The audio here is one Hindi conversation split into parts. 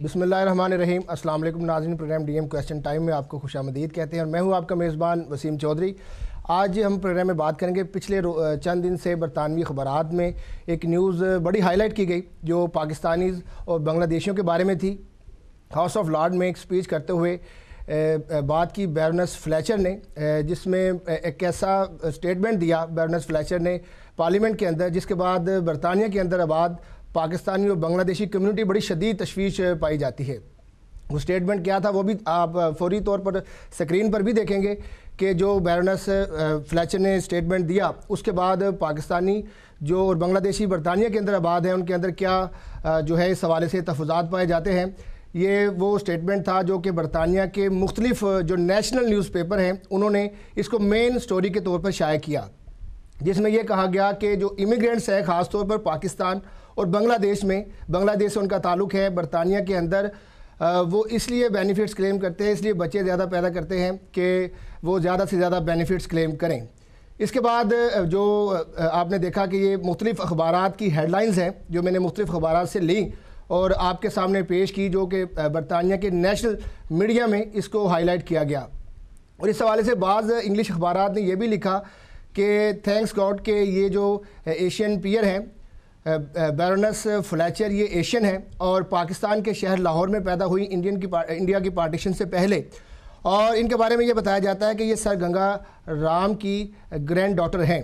बिस्मिल्लाहिर्रहमानिर्रहीम। अस्सलाम वालेकुम नाज़रीन, प्रोग्राम डीएम क्वेश्चन टाइम में आपको खुशामदीद कहते हैं और मैं हूं आपका मेज़बान वसीम चौधरी। आज हम प्रोग्राम में बात करेंगे पिछले चंद दिन से बरतानवी अखबारात में एक न्यूज़ बड़ी हाईलाइट की गई जो पाकिस्तानीज़ और बांग्लादेशियों के बारे में थी। हाउस ऑफ लॉर्ड में एक स्पीच करते हुए बात की बैरोनेस फ्लेचर ने, जिसमें एक ऐसा स्टेटमेंट दिया बैरोनेस फ्लेचर ने पार्लियामेंट के अंदर, जिसके बाद बरतानिया के अंदर आबाद पाकिस्तानी और बांग्लादेशी कम्युनिटी बड़ी शदीद तशवीश पाई जाती है। वो स्टेटमेंट क्या था वो भी आप फौरी तौर पर स्क्रीन पर भी देखेंगे कि जो बैरोनेस फ्लेचर ने स्टेटमेंट दिया उसके बाद पाकिस्तानी जो और बांग्लादेशी बरतानिया के अंदर आबाद हैं उनके अंदर क्या जो है इस हवाले से तहफ़्फ़ुज़ात पाए जाते हैं। ये वो स्टेटमेंट था जो कि बरतानिया के मुख्तलिफ जो नेशनल न्यूज़पेपर हैं उन्होंने इसको मेन स्टोरी के तौर पर शाया किया, जिसमें यह कहा गया कि जो इमिग्रेंट्स हैं ख़ास तौर पर पाकिस्तान और बांग्लादेश में, बांग्लादेश से उनका ताल्लुक़ है, बरतानिया के अंदर वो इसलिए बेनिफिट्स क्लेम करते हैं, इसलिए बच्चे ज़्यादा पैदा करते हैं कि वो ज़्यादा से ज़्यादा बेनिफिट्स क्लेम करें। इसके बाद जो आपने देखा कि ये मुख्तलिफ़ अखबारात की हेडलाइंस हैं जो मैंने मुख्तलिफ़ अखबारात से ली और आपके सामने पेश की, जो कि बरतानिया के नेशनल मीडिया में इसको हाईलाइट किया गया। और इस हवाले से बाज़ इंग्लिश अखबारात ने यह भी लिखा कि थैंक्स गॉड के ये जो एशियन पीयर हैं बैरोनेस फ्लेचर, ये एशियन है और पाकिस्तान के शहर लाहौर में पैदा हुई इंडिया की पार्टीशन से पहले। और इनके बारे में ये बताया जाता है कि ये सर गंगा राम की ग्रैंड डॉटर हैं।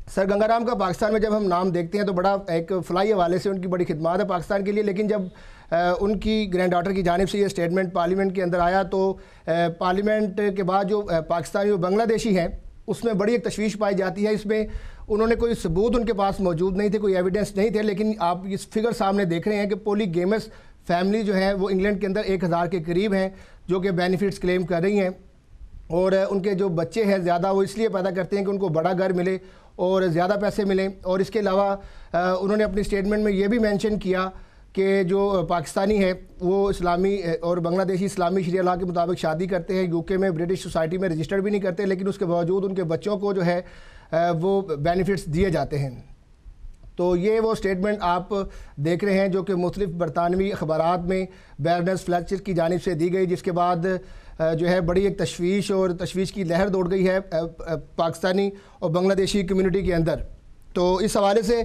सर गंगा राम का पाकिस्तान में जब हम नाम देखते हैं तो बड़ा एक फ़लाई हवाले से उनकी बड़ी खिदमत है पाकिस्तान के लिए, लेकिन जब उनकी ग्रैंड डॉटर की जानिब से ये स्टेटमेंट पार्लियामेंट के अंदर आया तो पार्लियामेंट के बाद जो पाकिस्तानी और बांग्लादेशी हैं उसमें बड़ी एक तशवीश पाई जाती है। इसमें उन्होंने कोई सबूत उनके पास मौजूद नहीं थे, कोई एविडेंस नहीं थे, लेकिन आप इस फिगर सामने देख रहे हैं कि पॉलीगेमस फैमिली जो है वो इंग्लैंड के अंदर 1000 के करीब हैं जो कि बेनिफिट्स क्लेम कर रही हैं। और उनके जो बच्चे हैं ज़्यादा वो इसलिए पैदा करते हैं कि उनको बड़ा घर मिले और ज़्यादा पैसे मिलें। और इसके अलावा उन्होंने अपनी स्टेटमेंट में ये भी मेंशन किया कि जो पाकिस्तानी है वो इस्लामी और बांग्लादेशी इस्लामी शरिया लॉ के मुताबिक शादी करते हैं, यूके में ब्रिटिश सोसाइटी में रजिस्टर्ड भी नहीं करते, लेकिन उसके बावजूद उनके बच्चों को जो है वो बेनिफिट्स दिए जाते हैं। तो ये वो स्टेटमेंट आप देख रहे हैं जो कि मुख्तलिफ बरतानवी अखबारात में बैरोनेस फ्लेचर की जानिब से दी गई, जिसके बाद जो है बड़ी एक तशवीश की लहर दौड़ गई है पाकिस्तानी और बांग्लादेशी कम्युनिटी के अंदर। तो इस हवाले से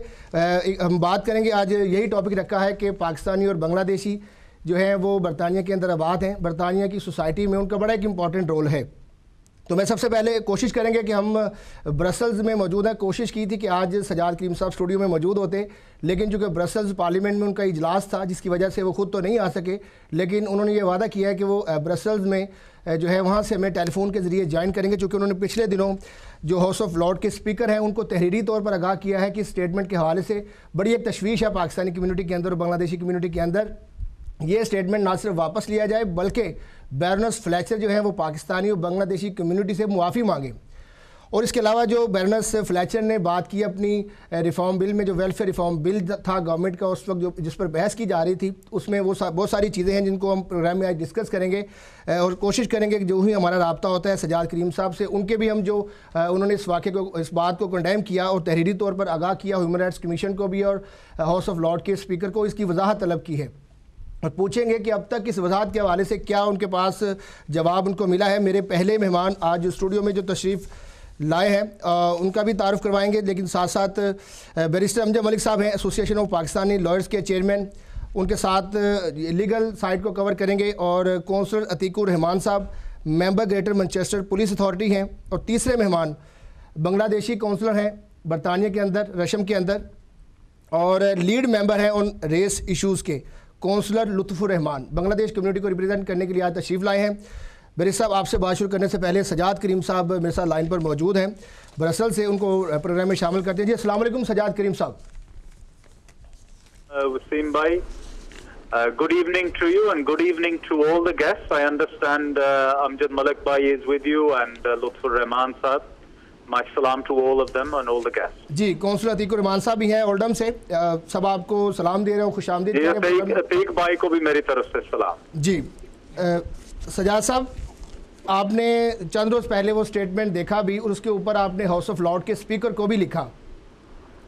हम बात करेंगे, आज यही टॉपिक रखा है कि पाकिस्तानी और बांग्लादेशी जो हैं वो बरतानिया के अंदर आबाद हैं, बरतानिया की सोसाइटी में उनका बड़ा एक इम्पॉर्टेंट रोल है। तो मैं सबसे पहले कोशिश करेंगे कि हम ब्रसल्स में मौजूद हैं। कोशिश की थी कि आज सजाद करीम साहब स्टूडियो में मौजूद होते, लेकिन चूँकि ब्रसल्स पार्लियामेंट में उनका इजलास था जिसकी वजह से वो खुद तो नहीं आ सके, लेकिन उन्होंने ये वादा किया है कि वो ब्रसल्स में जो है वहाँ से हमें टेलीफोन के ज़रिए ज्वाइन करेंगे, चूँकि उन्होंने पिछले दिनों जो हाउस ऑफ लॉर्ड के स्पीकर हैं उनको तहरीरी तौर पर आगाह किया है कि स्टेटमेंट के हवाले से बड़ी एक तशवीश है पाकिस्तानी कम्यूनिटी के अंदर और बांग्लादेशी कम्यूनिटी के अंदर। ये स्टेटमेंट ना सिर्फ वापस लिया जाए बल्कि बैरोनेस फ्लेचर जो है वो पाकिस्तानी और बांग्लादेशी कम्युनिटी से मुआफ़ी मांगे। और इसके अलावा जो बैरोनेस फ्लेचर ने बात की अपनी रिफॉर्म बिल में, जो वेलफेयर रिफॉर्म बिल था गवर्नमेंट का उस वक्त जो जिस पर बहस की जा रही थी, उसमें वो बहुत सारी चीज़ें हैं जिनको हम प्रोग्राम में आज डिस्कस करेंगे और कोशिश करेंगे कि जो ही हमारा रब्ता होता है सजाद करीम साहब से, उनके भी हम जो उन्होंने इस वाक़े को, इस बात को कंडेम किया और तहरीरी तौर पर आगाह किया, ह्यूमन राइट्स कमीशन को भी और हाउस ऑफ लॉर्ड के स्पीकर को इसकी वजाहत तलब की है और पूछेंगे कि अब तक इस वजाहत के हवाले से क्या उनके पास जवाब उनको मिला है। मेरे पहले मेहमान आज स्टूडियो में जो तशरीफ़ लाए हैं उनका भी तारुफ करवाएंगे, लेकिन साथ साथ बैरिस्टर अमजद मलिक साहब हैं, एसोसिएशन ऑफ पाकिस्तानी लॉयर्स के चेयरमैन, उनके साथ लीगल साइड को कवर करेंगे। और कौंसलर अतीकुर रहमान साहब member greater Manchester police authority हैं। और तीसरे मेहमान बांग्लादेशी कौंसलर हैं बरतानिया के अंदर, रशम के अंदर, और लीड मेंबर हैं उन रेस इशूज़ के कौंसलर लुत्फ़ुर रहमान, बांग्लादेश कम्युनिटी को रिप्रेजेंट करने के लिए आज तशरीफ़ लाए हैं। बैरिस्टर साहब, आपसे बात शुरू करने से पहले सजाद करीम साहब मेरे साथ लाइन पर मौजूद हैं ब्रसल से, उनको प्रोग्राम में शामिल करते हैं। जी अस्सलाम वालेकुम सजाद करीम साहब। वसीम भाई, good evening to you and good evening to all the guests. I understand Amjad Malik bhai is with you and Lutfur Rahman sahab. My salam to all of them and all the guests. जी, कौंसलर अतीकुर रहमान साहब भी हैं ओल्डम से, सब आपको सलाम दे रहे हो, खुशामदीद कह रहे हैं। अतीक भाई को भी मेरी तरफ से सलाम। जी सजाद साहब, आपने चंद रोज़ पहले वो स्टेटमेंट देखा भी और उसके ऊपर आपने हाउस ऑफ लॉर्ड के स्पीकर को भी लिखा,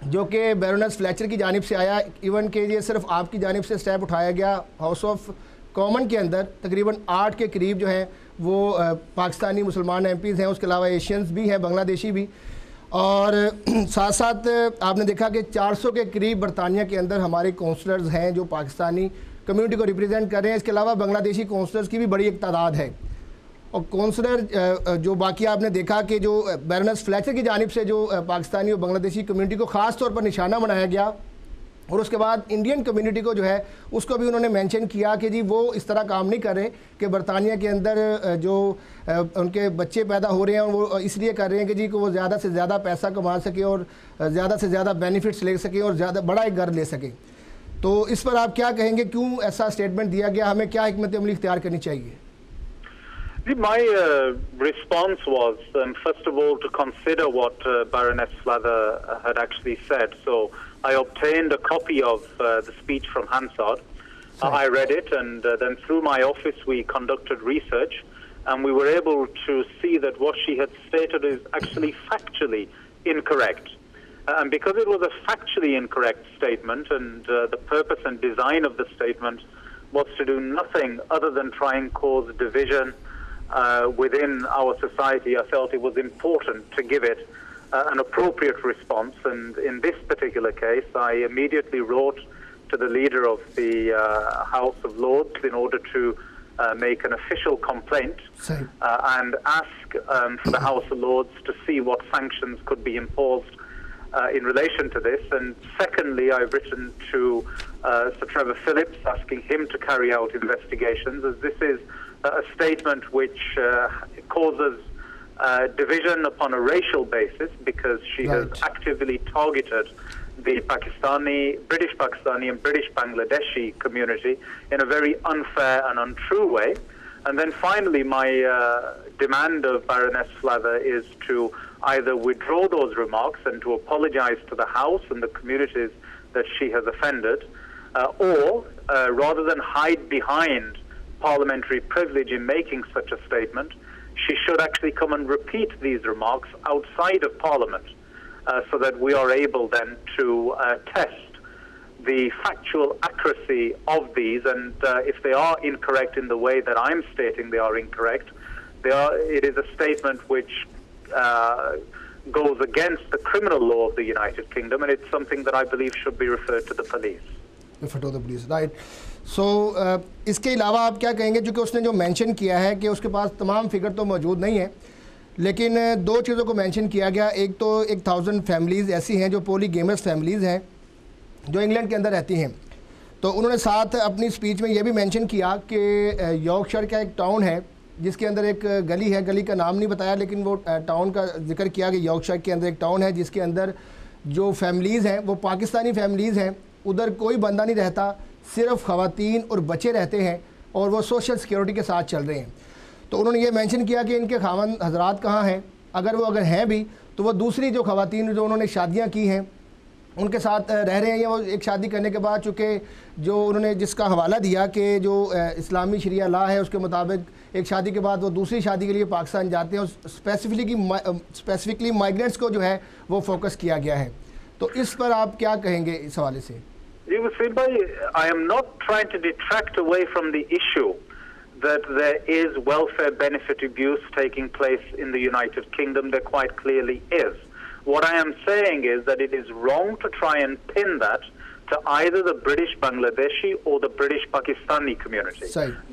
जो कि बैरोनेस फ्लेचर की जानिब से आया। इवन के ये सिर्फ आपकी जानिब से स्टेप उठाया गया। हाउस ऑफ कॉमन के अंदर तकरीबन 8 के करीब जो हैं वो पाकिस्तानी मुसलमान एमपीज़ हैं, उसके अलावा एशियंस भी हैं, बांग्लादेशी भी, और साथ साथ आपने देखा कि 400 के करीब बरतानिया के अंदर हमारे काउंसलर्स हैं जो पाकिस्तानी कम्युनिटी को रिप्रेजेंट कर रहे हैं। इसके अलावा बांग्लादेशी काउंसलर्स की भी बड़ी एक तादाद है। और काउंसलर जो बाकी आपने देखा कि जो बैरोनेस फ्लेचर की जानिब से जो पाकिस्तानी और बांग्लादेशी कम्युनिटी को ख़ास तौर पर निशाना बनाया गया, और उसके बाद इंडियन कम्युनिटी को जो है उसको भी उन्होंने मेंशन किया कि जी वो इस तरह काम नहीं कर रहे कि बरतानिया के अंदर जो उनके बच्चे पैदा हो रहे हैं वो इसलिए कर रहे हैं कि जी को वो ज़्यादा से ज़्यादा पैसा कमा सके और ज़्यादा से ज़्यादा बेनिफिट्स ले सके और ज़्यादा बड़ा एक घर ले सके। तो इस पर आप क्या कहेंगे, क्यों ऐसा स्टेटमेंट दिया गया, हमें क्या हिकमत अमली इख्तियार करनी चाहिए? My response was, first of all, to consider what Baroness Flather had actually said. So I obtained a copy of the speech from Hansard. I read it, and then through my office we conducted research, and we were able to see that what she had stated is actually factually incorrect. And because it was a factually incorrect statement, and the purpose and design of the statement was to do nothing other than try and cause division within our society, I felt it was important to give it an appropriate response. And in this particular case, I immediately wrote to the leader of the House of Lords in order to make an official complaint and ask for the House of Lords to see what sanctions could be imposed in relation to this. And secondly, I've written to Sir Trevor Phillips asking him to carry out investigations, as this is a statement which causes division upon a racial basis, because she has actively targeted the British Pakistani and British Bangladeshi community in a very unfair and untrue way. And then finally, my demand of Baroness Flather is to either withdraw those remarks and to apologize to the House and the communities that she has offended, or rather than hide behind parliamentary privilege in making such a statement, she should actually come and repeat these remarks outside of Parliament, so that we are able then to test the factual accuracy of these, and if they are incorrect in the way that I'm stating they are incorrect, it is a statement which goes against the criminal law of the United Kingdom, and it's something that I believe should be referred to the police. Right. So इसके अलावा आप क्या कहेंगे, जो कि उसने जो मेंशन किया है कि उसके पास तमाम फिगर तो मौजूद नहीं है, लेकिन दो चीज़ों को मेंशन किया गया। एक तो 1000 फैमिलीज़ ऐसी हैं जो पॉलीगेमस फैमिलीज़ हैं जो इंग्लैंड के अंदर रहती हैं। तो उन्होंने साथ अपनी स्पीच में ये भी मेंशन किया कि यॉर्कशायर का एक टाउन है जिसके अंदर एक गली है, गली का नाम नहीं बताया, लेकिन वो टाउन का जिक्र किया कि यॉर्कशायर के अंदर एक टाउन है जिसके अंदर जो फैमिलीज़ हैं वो पाकिस्तानी फैमिलीज़ हैं। उधर कोई बंदा नहीं रहता, सिर्फ ख़वातीन और बच्चे रहते हैं और वो सोशल सिक्योरिटी के साथ चल रहे हैं। तो उन्होंने ये मेंशन किया कि इनके खावन हजरात कहाँ हैं, अगर हैं भी तो वो दूसरी जो ख़वातीन जो उन्होंने शादियाँ की हैं उनके साथ रह रहे हैं, या वो एक शादी करने के बाद, चूँकि जो उन्होंने जिसका हवाला दिया कि जो इस्लामी शरिया ला है उसके मुताबिक एक शादी के बाद वो दूसरी शादी के लिए पाकिस्तान जाते हैं, और स्पेसिफिकली माइग्रेंट्स को जो है वो फोकस किया गया है। तो इस पर आप क्या कहेंगे इस हवाले से? I am not trying to detract away from the issue that there is welfare benefit abuse taking place in the United Kingdom. There quite clearly is. What I am saying is that it is wrong to try and pin that to either the British Bangladeshi or the British Pakistani community.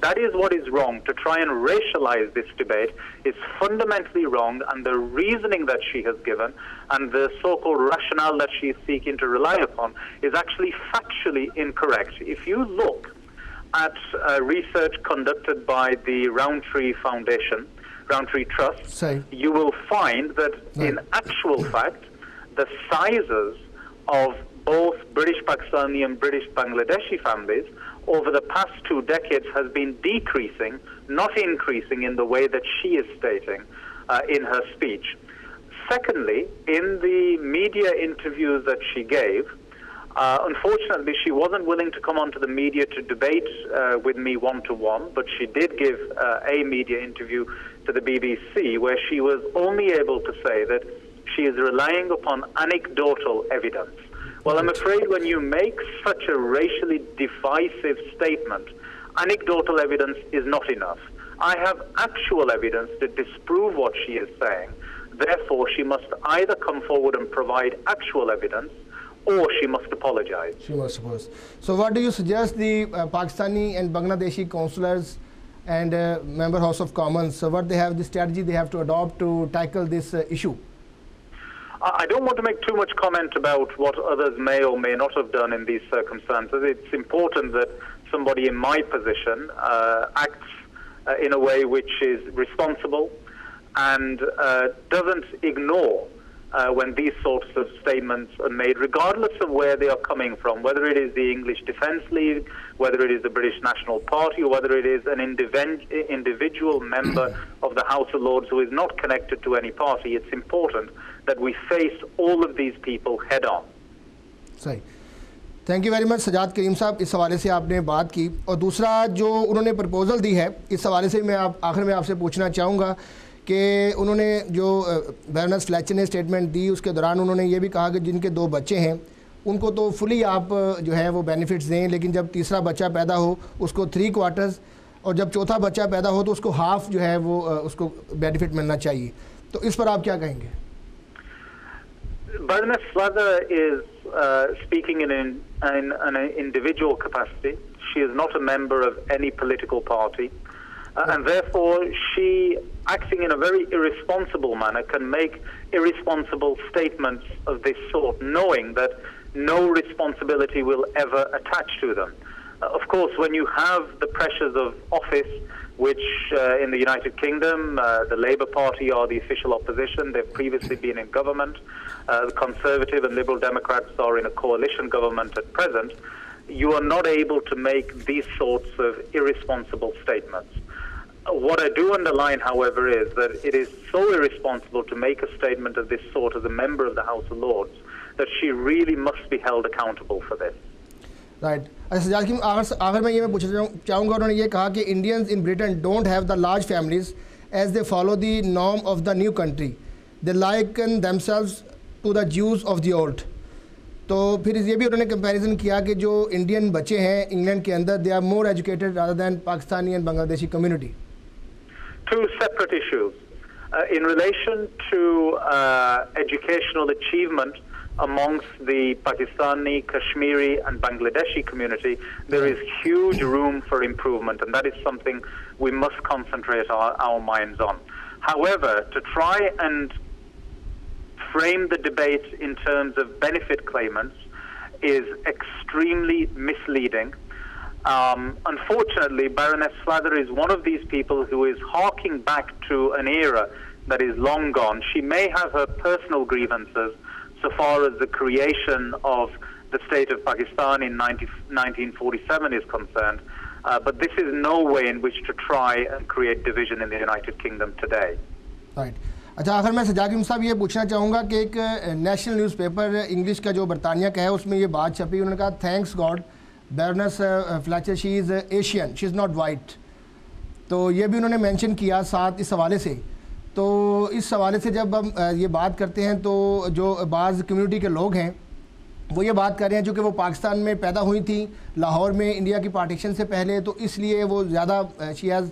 That is what is wrong. To try and racialize this debate is fundamentally wrong, and the reasoning that she has given and the so-called rationale that she is seeking to rely upon is actually factually incorrect. If you look at research conducted by the Rowntree Foundation, Rowntree Trust, you will find that in actual fact, the sizes of both British Pakistani and British Bangladeshi families over the past 2 decades has been decreasing, not increasing in the way that she is stating in her speech. Secondly, in the media interviews that she gave, unfortunately she wasn't willing to come onto the media to debate with me one-to-one, but she did give a media interview to the BBC where she was only able to say that she is relying upon anecdotal evidence. Well, I'm afraid when you make such a racially divisive statement, anecdotal evidence is not enough. I have actual evidence to disprove what she is saying. Therefore, she must either come forward and provide actual evidence, or she must apologize. She must apologize. So what do you suggest the Pakistani and Bangladeshi councillors and member House of Commons, so what they have, the strategy they have to adopt to tackle this issue? I don't want to make too much comment about what others may or may not have done in these circumstances. It's important that somebody in my position acts in a way which is responsible and doesn't ignore when these sorts of statements are made, regardless of where they are coming from, whether it is the English Defence League, whether it is the British National Party, or whether it is an individual member of the House of Lords who is not connected to any party. It's important that we face all of these people head on. सही, thank you very much Sajjad Karim साहब, इस हवाले से आपने बात की। और दूसरा जो उन्होंने प्रपोजल दी है, इस हवाले से मैं आखिर में आपसे पूछना चाहूँगा कि उन्होंने जो बैरोनेस फ्लेचर ने स्टेटमेंट दी, उसके दौरान उन्होंने ये भी कहा कि जिनके 2 बच्चे हैं उनको तो फुली आप जो है वो बेनिफिट्स दें, लेकिन जब तीसरा बच्चा पैदा हो उसको 3 क्वार्टर्स, और जब चौथा बच्चा पैदा हो तो उसको हाफ जो है वो उसको बेनिफिट मिलना चाहिए। तो इस पर आप क्या कहेंगे? Baroness Slather is speaking in an individual capacity. She is not a member of any political party. And therefore, she, acting in a very irresponsible manner, can make irresponsible statements of this sort, knowing that no responsibility will ever attach to them. Of course, when you have the pressures of office, which in the United Kingdom, the Labour Party are the official opposition. They've previously been in government. The Conservative and Liberal Democrats are in a coalition government at present. You are not able to make these sorts of irresponsible statements. What I do underline, however, is that it is so irresponsible to make a statement of this sort as a member of the House of Lords that she really must be held accountable for this. Right, अच्छा सजाद की आखिर में ये मैं पूछना चाहूँगा, उन्होंने ये कहा कि Indians in Britain don't have the large families as they follow the norm of the new country, they liken themselves to the Jews of the old. तो फिर ये भी उन्होंने कंपैरिजन किया कि जो इंडियन बच्चे हैं इंग्लैंड के अंदर, they are more educated rather than Pakistani and Bangladeshi community. Two separate issues. In relation to educational achievement amongst the Pakistani, Kashmiri and Bangladeshi community, there is huge room for improvement, and that is something we must concentrate our minds on. However, to try and frame the debate in terms of benefit claimants is extremely misleading. Unfortunately, Baroness Slather is one of these people who is harking back to an era that is long gone. She may have her personal grievances so far as the creation of the state of Pakistan in 1947 is concerned, but this is no way in which to try and create division in the United Kingdom today. Right. अच्छा, आखिर में सजाद साहब ये पूछना चाहूँगा कि एक नेशनल न्यूज़पेपर इंग्लिश का जो बरतानिया का है उसमें ये बात छपी, उन्होंने कहा thanks God baroness Fletcher she is Asian, she is not white. तो ये भी उन्होंने मेंशन किया साथ इस हवाले से। तो इस हवाले से जब हम ये बात करते हैं तो जो बाज़ कम्युनिटी के लोग हैं वो ये बात कर रहे हैं चूँकि वो पाकिस्तान में पैदा हुई थी लाहौर में इंडिया की पार्टीशन से पहले, तो इसलिए वो ज़्यादा she has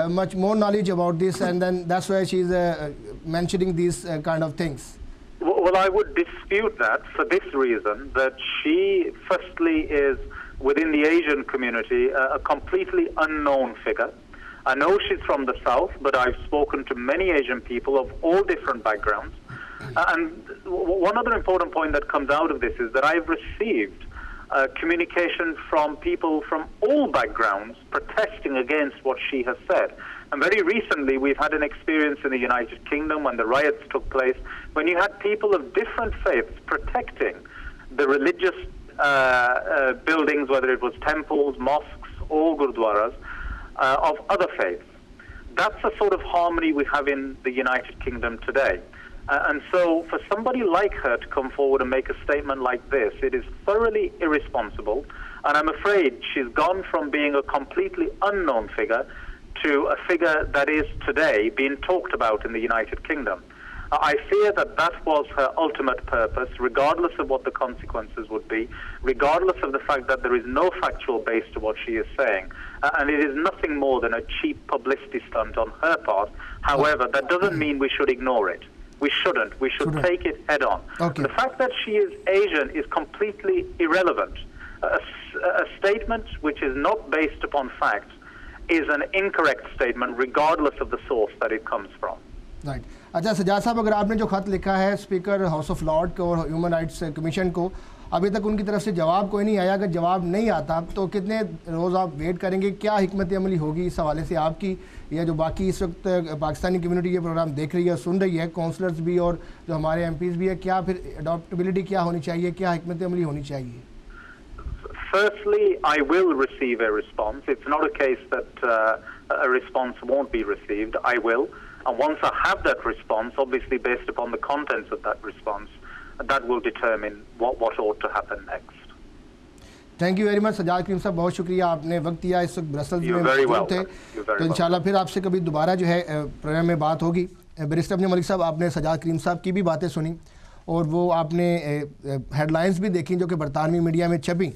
much more knowledge about this, and then that's why she's mentioning these kind of things. Well, I would dispute that for this reason, that she firstly is within the Asian community a completely unknown figure. I know she's from the south, but I've spoken to many Asian people of all different backgrounds. And one other important point that comes out of this is that I've received communication from people from all backgrounds protesting against what she has said. And very recently we've had an experience in the United Kingdom when the riots took place, when you had people of different faiths protecting the religious buildings, whether it was temples, mosques or gurdwaras, of other faiths. That's the sort of harmony we have in the United Kingdom today. And so for somebody like her to come forward and make a statement like this, it is thoroughly irresponsible. And I'm afraid she's gone from being a completely unknown figure to a figure that is today being talked about in the United Kingdom. I fear that that was her ultimate purpose, regardless of what the consequences would be, regardless of the fact that there is no factual base to what she is saying. And it is nothing more than a cheap publicity stunt on her part. However, that doesn't mean we should ignore it. We shouldn't. We should take it head on. Okay. The fact that she is Asian is completely irrelevant. A statement which is not based upon facts is an incorrect statement, regardless of the source that it comes from. Right अच्छा सजाद साहब, अगर आपने जो ख़त लिखा है स्पीकर हाउस ऑफ लॉर्ड को और ह्यूमन राइट्स कमीशन को, अभी तक उनकी तरफ से जवाब कोई नहीं आया, अगर जवाब नहीं आता तो कितने रोज़ आप वेट करेंगे? क्या हिकमत अमली होगी इस हवाले से आपकी, या जो बाकी इस वक्त पाकिस्तानी कम्युनिटी ये प्रोग्राम देख रही है, सुन रही है, काउंसलर्स भी और जो हमारे MPs भी है, क्या फिर अडॉप्टेबिलिटी क्या होनी चाहिए, क्या हिकमत अमली होनी चाहिए? Firstly, I will receive a response. It's not a case that a response won't be received. I will. And once I have that response, obviously based upon the contents of that response, that will determine what ought to happen next. Thank you very much Sajjad Karim साहब, बहुत शुक्रिया, आपने वक्त दिया, इस वक्त ब्रसल्स में मौजूद थे, तो इंशाल्लाह फिर आपसे कभी दोबारा जो है प्रोग्राम में बात होगी। बैरिस्टर अब्दुल मलिक साहब, आपने सजाद करीम साहब की भी बातें सुनी और वो आपने हेडलाइंस भी देखी जो कि बरतानवी मीडिया में छपी,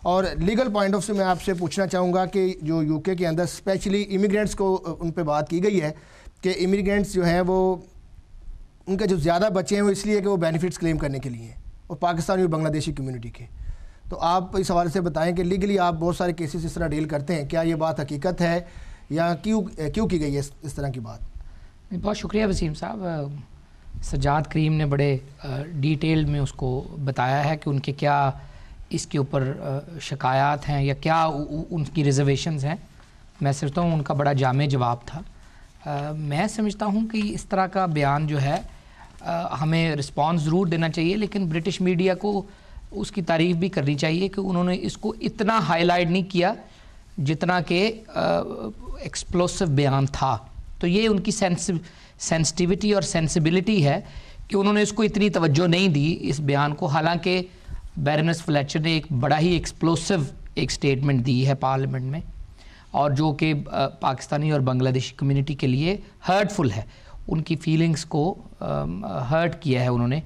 और लीगल पॉइंट ऑफ से मैं आपसे पूछना चाहूँगा कि जो UK के अंदर स्पेशली इमिग्रेंट्स को उन पर बात की गई है कि इमिग्रेंट्स जो हैं वो उनके जो ज़्यादा बच्चे हैं वो इसलिए कि वो बेनिफिट्स क्लेम करने के लिए हैं, और पाकिस्तानी और बांग्लादेशी कम्युनिटी के, तो आप इस हवाले से बताएं कि लीगली आप बहुत सारे केसेस इस तरह डील करते हैं, क्या ये बात हकीकत है या क्यों की गई है इस तरह की बात? बहुत शुक्रिया वसीम साहब। सजाद करीम ने बड़े डिटेल में उसको बताया है कि उनके क्या इसके ऊपर शिकायत हैं या क्या उनकी रिजर्वेशंस हैं। मैं समझता हूँ उनका बड़ा जामे जवाब था। मैं समझता हूँ कि इस तरह का बयान जो है हमें रिस्पांस ज़रूर देना चाहिए, लेकिन ब्रिटिश मीडिया को उसकी तारीफ़ भी करनी चाहिए कि उन्होंने इसको इतना हाईलाइट नहीं किया जितना कि एक्सप्लोसिव बयान था। तो ये उनकी सेंसिटिविटी और सेंसिबिलिटी है कि उन्होंने इसको इतनी तवज्जो नहीं दी इस बयान को, हालांकि बैरोनेस फ्लेचर ने एक बड़ा ही एक्सप्लोसिव एक स्टेटमेंट दी है पार्लियामेंट में, और जो कि पाकिस्तानी और बांग्लादेशी कम्युनिटी के लिए हर्टफुल है। उनकी फीलिंग्स को हर्ट किया है उन्होंने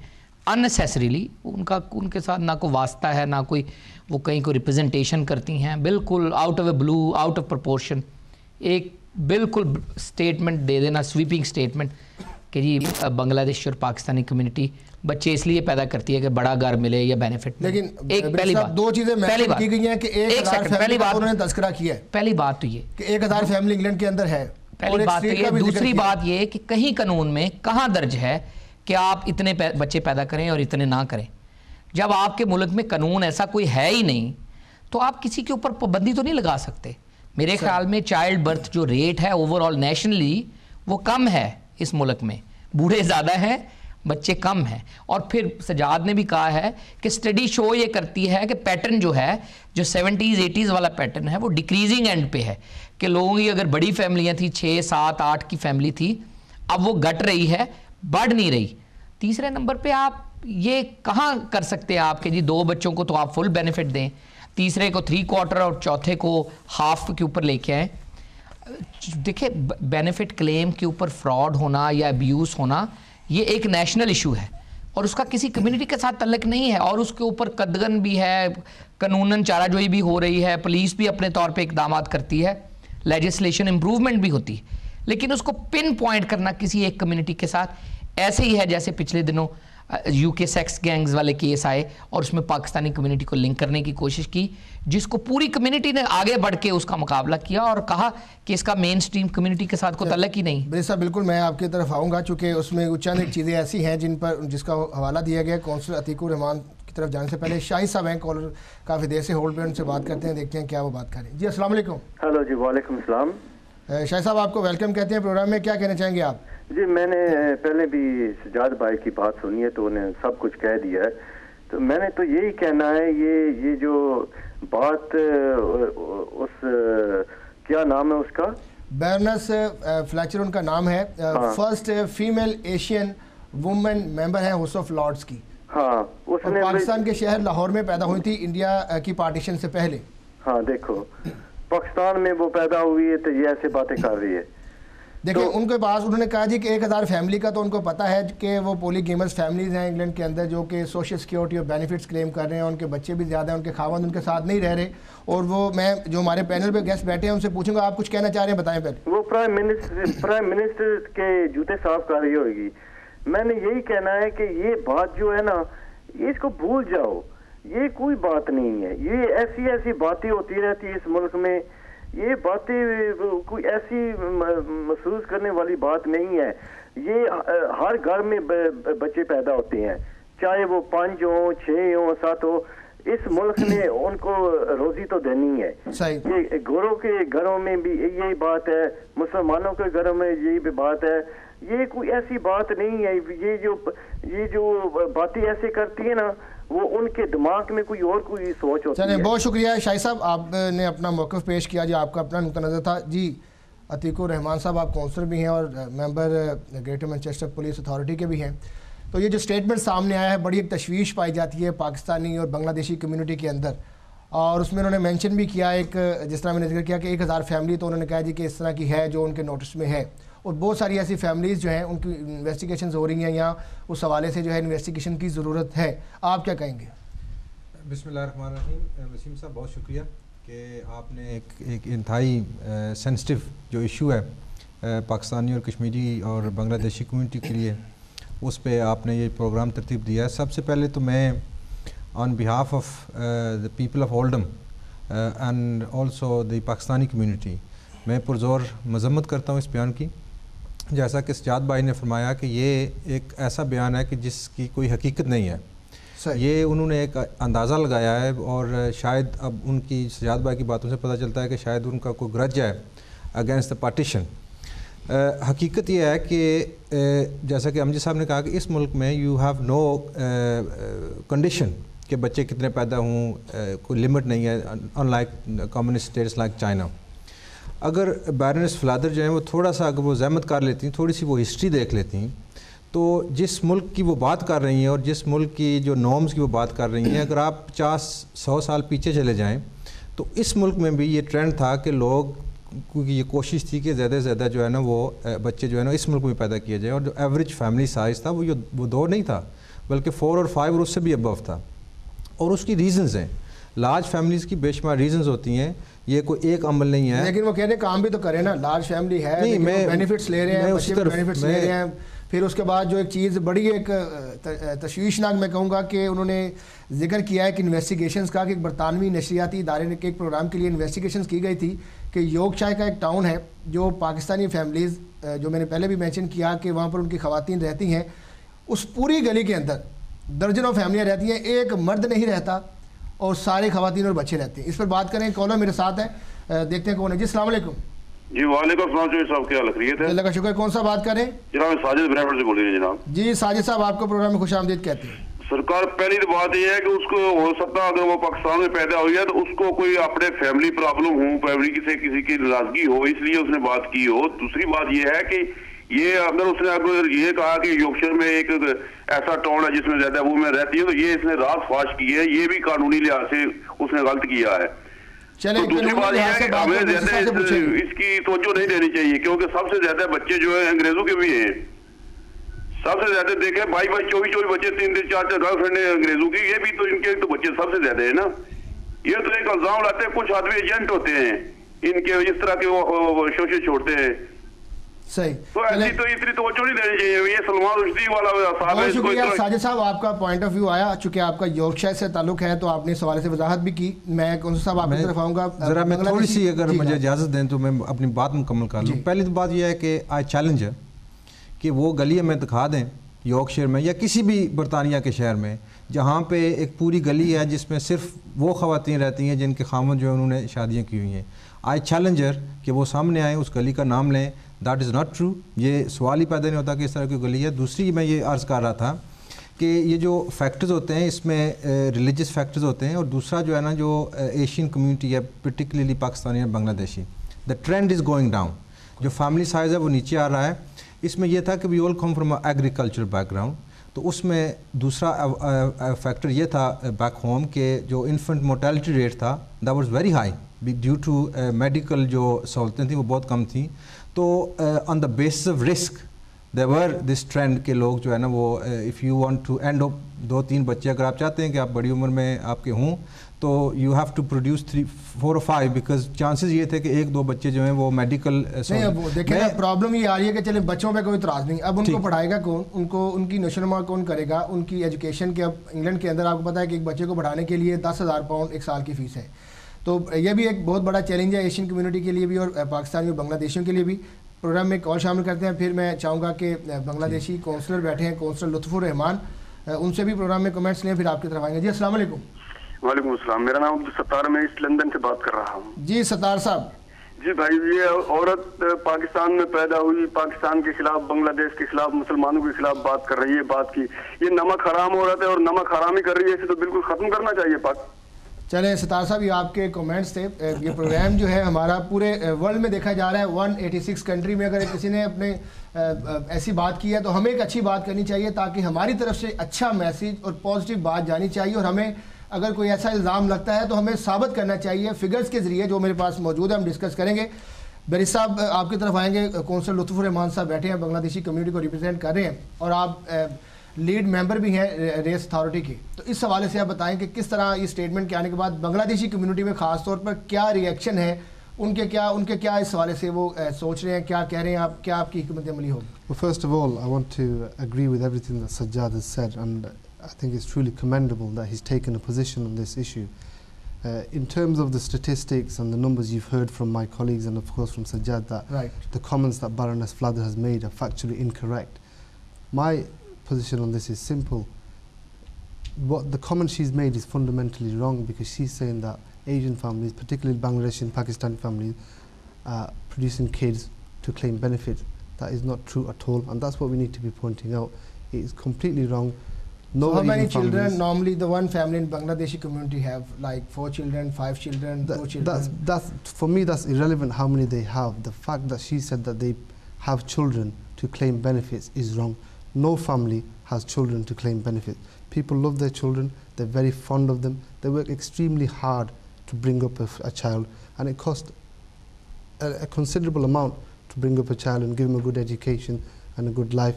अननेसेसरीली। उनके साथ ना कोई वास्ता है, ना कोई वो कहीं को रिप्रेजेंटेशन करती हैं, बिल्कुल out of A blue, out of proportion एक बिल्कुल स्टेटमेंट दे देना, स्वीपिंग स्टेटमेंट कि जी बांग्लादेश और पाकिस्तानी कम्युनिटी बच्चे इसलिए पैदा करती है कि बड़ा घर मिले या बेनिफिट। लेकिन एक पहली बात, दो चीजें मेंशन की गई हैं कि 1000 फैमिली का उन्होंने तस्करा किया है। पहली बात तो ये कि 1000 फैमिली इंग्लैंड के अंदर है, पहली बात तो ये। दूसरी बात ये कि कहीं कानून में कहाँ दर्ज है कि आप इतने बच्चे पैदा करें और इतने ना करें। जब आपके मुल्क में कानून ऐसा कोई है ही नहीं तो आप किसी के ऊपर पाबंदी तो नहीं लगा सकते। मेरे ख्याल में चाइल्ड बर्थ जो रेट है ओवरऑल नेशनली वो कम है इस मुल्क में, बूढ़े ज़्यादा हैं, बच्चे कम हैं। और फिर सजाद ने भी कहा है कि स्टडी शो ये करती है कि पैटर्न जो है, जो 70s 80s वाला पैटर्न है, वो डिक्रीजिंग एंड पे है कि लोगों की अगर बड़ी फैमिलियाँ थी, 6 7 8 की फैमिली थी, अब वो घट रही है, बढ़ नहीं रही। तीसरे नंबर पे आप ये कहाँ कर सकते हैं आप कि जी 2 बच्चों को तो आप फुल बेनिफिट दें, तीसरे को 3/4 और चौथे को हाफ के ऊपर लेके आएँ। देखिए बेनिफिट क्लेम के ऊपर फ्रॉड होना या अब्यूज़ होना ये एक नेशनल इशू है और उसका किसी कम्युनिटी के साथ तल्लक नहीं है, और उसके ऊपर कदगन भी है, कानूनन चाराजोई भी हो रही है, पुलिस भी अपने तौर पे इकदाम करती है, लेजिस्लेशन इम्प्रूवमेंट भी होती है, लेकिन उसको पिन पॉइंट करना किसी एक कम्युनिटी के साथ ऐसे ही है जैसे पिछले दिनों UK सेक्स गैंग्स वाले केस आए और उसमें पाकिस्तानी कम्युनिटी को लिंक करने की कोशिश की, जिसको पूरी कम्युनिटी ने आगे बढ़ के उसका मुकाबला किया और कहा कि इसका मेन स्ट्रीम कम्युनिटी के साथ कोई तल्लक ही नहीं। बेसा बिल्कुल मैं आपकी तरफ आऊँगा, चूँकि उसमें चंद चीज़ें ऐसी हैं जिसका हवाला दिया गया काउंसलर अतीकुर रहमान की तरफ जाने से पहले शाहिद साहब हैं कॉलर, काफ़ी देर से होल्ड पे, उनसे बात करते हैं, देखते हैं क्या वो बात करें। जी अस्सलाम वालेकुम। हेलो जी, वालेकुम सलाम। शाहिद साहब आपको वेलकम कहते हैं प्रोग्राम में, क्या कहना चाहेंगे आप? जी मैंने पहले भी सजाद भाई की बात सुनी है तो उन्हें सब कुछ कह दिया है, तो मैंने तो यही कहना है ये जो बात उस क्या नाम है उसका, बैरोनेस फ्लेचर उनका नाम है, first female Asian women member है हाउस ऑफ लॉर्ड्स की। हाँ, उसने पाकिस्तान के शहर लाहौर में पैदा हुई थी इंडिया की पार्टीशन से पहले। हाँ देखो, पाकिस्तान में वो पैदा हुई है तो ये ऐसे बातें कर रही है। देखिए उनके पास उन्होंने कहा जी कि 1000 फैमिली का तो उनको पता है कि वो पॉलीगेमस फैमिलीज हैं इंग्लैंड के अंदर जो कि सोशल सिक्योरिटी और बेनिफिट्स क्लेम कर रहे हैं, उनके बच्चे भी ज़्यादा हैं, उनके खावंद उनके साथ नहीं रह रहे। और वो मैं जो हमारे पैनल पे गेस्ट बैठे हैं उनसे पूछूंगा आप कुछ कहना चाह रहे हैं, बताएं पहले। वो प्राइम मिनिस्टर के जूते साफ कर रही होगी। मैंने यही कहना है कि ये बात जो है ना, इसको भूल जाओ, ये कोई बात नहीं है। ये ऐसी ऐसी बातें होती रहती है इस मुल्क में, ये बातें कोई ऐसी महसूस करने वाली बात नहीं है। ये हर घर में बच्चे पैदा होते हैं, चाहे वो 5 हो, 6 हो, 7 हो। इस मुल्क ने उनको रोजी तो देनी है। ये गोरों के घरों में भी यही बात है, मुसलमानों के घरों में यही भी बात है। ये कोई ऐसी बात नहीं है। ये जो बातें ऐसे करती है ना, वो उनके दिमाग में कोई सोच होती है। बहुत शुक्रिया शाही साहब, आपने अपना मौक़िफ़ पेश किया जी, आपका अपना नुक्ता नज़र था जी। अतीकुर रहमान साहब आप काउंसलर भी हैं और member greater Manchester police authority के भी हैं। तो ये जो स्टेटमेंट सामने आया है, बड़ी एक तशवीश पाई जाती है पाकिस्तानी और बांग्लादेशी कम्युनिटी के अंदर, और उसमें उन्होंने मेंशन भी किया एक, जिस तरह मैंने जिक्र किया कि 1000 फैमिली तो उन्होंने कहा जी कि इस तरह की है जो उनके नोटिस में है, और बहुत सारी ऐसी फैमिलीज़ जो हैं उनकी इन्वेस्टिगेशन हो रही हैं या उस हवाले से जो है इन्वेस्टिगेशन की ज़रूरत है। आप क्या कहेंगे? बिस्मिल्लाहिर्रहमानिर्रहीम। वसीम साहब बहुत शुक्रिया कि आपने एक इंतहाई सेंसिटिव जो इशू है पाकिस्तानी और कश्मीरी और बांग्लादेशी कम्युनिटी के लिए, उस पे आपने ये प्रोग्राम तरतीब दिया है। सबसे पहले तो मैं on behalf of the people of Oldham and also the Pakistani community मैं पुरज़ोर मज़म्मत करता हूँ इस बयान की। जैसा कि सजाद भाई ने फरमाया कि ये एक ऐसा बयान है कि जिसकी कोई हकीकत नहीं है। ये उन्होंने एक अंदाज़ा लगाया है, और शायद अब उनकी सजाद भाई की बातों से पता चलता है कि शायद उनका कोई ग्रज है अगेंस्ट द पार्टीशन। हकीकत ये है कि जैसा कि अमजद साहब ने कहा कि इस मुल्क में यू हैव नो कंडीशन कि बच्चे कितने पैदा हों, कोई लिमिट नहीं है, unlike communist states like China. अगर बैरनेस फ्लादर जो है वो थोड़ा सा अगर वो ज़हमत कर लेती, थोड़ी सी वो हिस्ट्री देख लेती, तो जिस मुल्क की वो बात कर रही हैं और जिस मुल्क की जो नॉर्म्स की वो बात कर रही हैं, अगर आप 50-100 साल पीछे चले जाएं तो इस मुल्क में भी ये ट्रेंड था कि लोग, क्योंकि ये कोशिश थी कि ज़्यादा से ज़्यादा जो है ना वो बच्चे जो है ना इस मुल्क में पैदा किए जाए, और जो एवरेज फैमिली साइज़ था वो 2 नहीं था बल्कि 4 और 5 और उससे भी अबव था। और उसकी रीज़न्स हैं, लार्ज फैमिलीज़ की बेशुमार रीज़न्स होती हैं, ये कोई एक अमल नहीं है। लेकिन वो कहते हैं काम भी तो करें ना, लार्ज फैमिली है, नहीं, मैं बेनिफिट्स ले रहे हैं, बेनिफिट्स ले रहे हैं। फिर उसके बाद जो एक चीज़ बड़ी एक तशवीशनाक मैं कहूँगा कि उन्होंने जिक्र किया है कि इन्वेस्टिगेशंस का, कि एक बरतानवी नशरियाती इदारे के एक प्रोग्राम के लिए इन्वेस्टिगेशंस की गई थी कि योर्कशायर का एक टाउन है जो पाकिस्तानी फैमिलीज़, जो मैंने पहले भी मेंशन किया कि वहाँ पर उनकी ख़वातीन रहती हैं, उस पूरी गली के अंदर दर्जनों फैमिलियाँ रहती हैं, एक मर्द नहीं रहता और सारे ख़वातीन और बच्चे रहते हैं। इस पर बात करें, कौन मेरे साथ है, देखते हैं कौन है जी। अस्सलाम वालेकुम। जी वालेकुम सलाम साहब, क्या खैरियत है? अल्लाह का शुक्र। कौन सा बात करें? जनाब साजिद ब्रैफर्ड से बोल रही है जनाब। जी साजिद साहब, आपको प्रोग्राम में खुशामदीद कहते हैं। सरकार, पहली तो बात यह है कि उसको हो सकता है अगर वो पाकिस्तान में पैदा हुई है तो उसको कोई अपने फैमिली प्रॉब्लम हो, फैमिली से किसी की नाराजगी हो, इसलिए उसने बात की हो। दूसरी बात यह है कि ये अगर उसने अगर ये कहा कि योर्कशायर में एक ऐसा टाउन है जिसमें ज्यादा वो में रहती है, तो ये इसने रात फाश की है, ये भी कानूनी लिहाज से उसने गलत किया है। चले, तो दूसरी बात यह है कि हमें ज्यादा इसकी तवज्जो नहीं देनी चाहिए, क्योंकि सबसे ज्यादा बच्चे जो है अंग्रेजों के भी हैं। सबसे ज्यादा देखे 22-22, 24-24 बच्चे, 3-3, 4-4 गर्लफ्रेंड है अंग्रेजों की, ये भी तो इनके तो बच्चे सबसे ज्यादा है ना। ये तो एक इल्जाम लाते हैं, कुछ आदमी एजेंट होते हैं इनके, इस तरह के वो शोषे छोड़ते हैं। सही, तो ऐसी तो इतनी तवज्जो नहीं देनी चाहिए। ये सलमान रुश्दी वाला साहब है। शुक्रिया साजिद साहब, आपका पॉइंट ऑफ व्यू आया, चूंकि आपका योर्कशायर से ताल्लुक है तो आपने इस हवाले से वजाहत भी की। मैं कौन साहब आपकी तरफ आऊँगा, ज़रा मैं थोड़ी सी अगर मुझे इजाज़त दें तो मैं अपनी बात मुकम्मल कर लूँ। पहली तो बात यह है कि आई चैलेंज है कि वो गली हमें दिखा दें योर्कशायर में या किसी भी बरतानिया के शहर में जहाँ पे एक पूरी गली है जिसमें सिर्फ वो ख़वातीन रहती हैं जिनके खामन जो है उन्होंने शादियाँ की हुई हैं। आई चैलेंजर कि वो सामने आए, उस गली का नाम लें। That is not true. ये सवाल ही पैदा नहीं होता कि इस तरह की गली है। दूसरी मैं ये अर्ज़ कर रहा था कि ये जो फैक्टर्स होते हैं इसमें रिलीजियस फैक्टर्स होते हैं, और दूसरा जो है ना जो एशियन कम्युनिटी है, पर्टिकुलरली पाकिस्तानी और Bangladeshi, the trend is going down. जो फैमिली साइज़ है वो नीचे आ रहा है। इसमें यह था कि we all come from agriculture background, तो उसमें दूसरा फैक्टर ये था बैक होम के जो इन्फेंट मोर्टेलिटी रेट था that was very high due to medical जो सहूलतें थी वो बहुत कम थी, तो on the basis of risk whether this trend के लोग जो है ना वो if you want to end up 2-3 बच्चे अगर आप चाहते हैं कि आप बड़ी उम्र में आपके हों तो यू हैव टू प्रोड्यूस 3, 4 और 5 बिकॉज चांसेस ये थे कि 1-2 बच्चे जो हैं वो मेडिकल नहीं। अब देखिए ना प्रॉब्लम ये आ रही है कि चले बच्चों पे कोई इतराज़ नहीं, अब उनको पढ़ाएगा कौन, उनको उनकी नशोनुमा कौन करेगा, उनकी एजुकेशन के। अब इंग्लैंड के अंदर आपको पता है कि एक बच्चे को पढ़ाने के लिए 10,000 पाउंड एक साल की फ़ीस है, तो ये भी एक बहुत बड़ा चैलेंज है एशियन कम्युनिटी के लिए भी और पाकिस्तानी और बांग्लादेशियों के लिए भी। प्रोग्राम में कॉल शामिल करते हैं, फिर मैं चाहूँगा कि बांग्लादेशी काउंसलर बैठे हैं, काउंसलर लुत्फुर रहमान, उनसे भी प्रोग्राम में कमेंट्स लें, फिर आपकी तरफ आएंगे। जी अस्सलाम वालेकुम। वालेकुम अस्सलाम, मेरा नाम सत्तार, मैं ईस्ट लंदन से बात कर रहा हूँ। जी सत्तार साहब। जी भाई, ये औरत पाकिस्तान में पैदा हुई, पाकिस्तान के खिलाफ, बांग्लादेश के खिलाफ, मुसलमानों के खिलाफ बात कर रही है, बात की ये नमक हराम औरत है और नमक हरामी कर रही है, इसे तो बिल्कुल खत्म करना चाहिए पाक। चलें सतार साहब, ये आपके कमेंट्स थे। ये प्रोग्राम जो है हमारा पूरे वर्ल्ड में देखा जा रहा है, 186 कंट्री में अगर किसी ने अपने ऐसी बात की है तो हमें एक अच्छी बात करनी चाहिए ताकि हमारी तरफ से अच्छा मैसेज और पॉजिटिव बात जानी चाहिए, और हमें अगर कोई ऐसा इल्ज़ाम लगता है तो हमें साबित करना चाहिए फिगर्स के ज़रिए, जो मेरे पास मौजूद है हम डिस्कस करेंगे। बेरी साहब आपकी तरफ आएंगे, काउंसलर लुत्फुर रहमान साहब बैठे हैं, बांग्लादेशी कम्युनिटी को रिप्रेजेंट कर रहे हैं और आप लीड मेंबर भी हैं रेस अथॉरिटी के, तो इस हवाले से आप बताएं कि किस तरह ये स्टेटमेंट के आने के बाद बांग्लादेशी कम्युनिटी में ख़ास तौर पर क्या रिएक्शन है, उनके क्या इस हवाले से वो सोच रहे हैं, क्या कह रहे हैं आप, क्या आपकी हिकमत अमली होगी? Well, first of all, I want to agree with everything that Sajjad has said, and I think it's truly commendable that he's taken a position on this issue. In terms of the statistics and the numbers you've heard from my colleagues and of course from Sajjad, that the comments that Baroness Fladder has made are factually incorrect. My position on this is simple. What the comment she's made is fundamentally wrong, because she's saying that Asian families, particularly Bangladeshi and Pakistani families, are producing kids to claim benefits. That is not true at all, and that's what we need to be pointing out. It is completely wrong. No. So how many children normally the one family in Bangladeshi community have? Like 4 children, 5 children, 2 children? That's for me, that's irrelevant how many they have. The fact that she said that they have children to claim benefits is wrong. No family has children to claim benefits. People love their children, they're very fond of them, they work extremely hard to bring up a child, and it costs a considerable amount to bring up a child and give him a good education and a good life.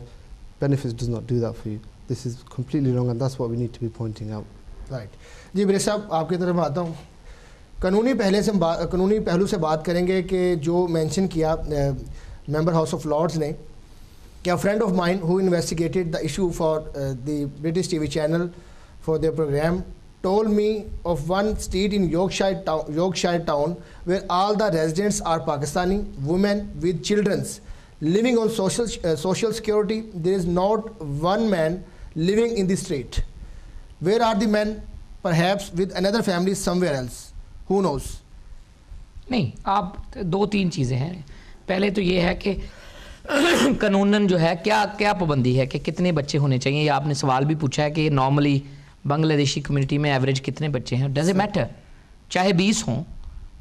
Benefits does not do that for you. This is completely wrong, and that's what we need to be pointing out. Right. जी मेरे साहब आपकी तरफ आता हूँ। कानूनी पहलू से बात करेंगे कि जो मेंशन किया मेंबर हाउस ऑफ लॉर्ड्स ने, a friend of mine who investigated the issue for the British TV channel for their program told me of one street in Yorkshire town where all the residents are Pakistani women with children living on social security. There is not one man living in the street. Where are the men? Perhaps with another family somewhere else. Who knows? नहीं, आप 2-3 चीज़ें हैं। पहले तो ये है कि कानूनन जो है क्या पाबंदी है कि कितने बच्चे होने चाहिए। या आपने सवाल भी पूछा है कि नॉर्मली बांग्लादेशी कम्युनिटी में एवरेज कितने बच्चे हैं। डज इट मैटर, चाहे 20 हों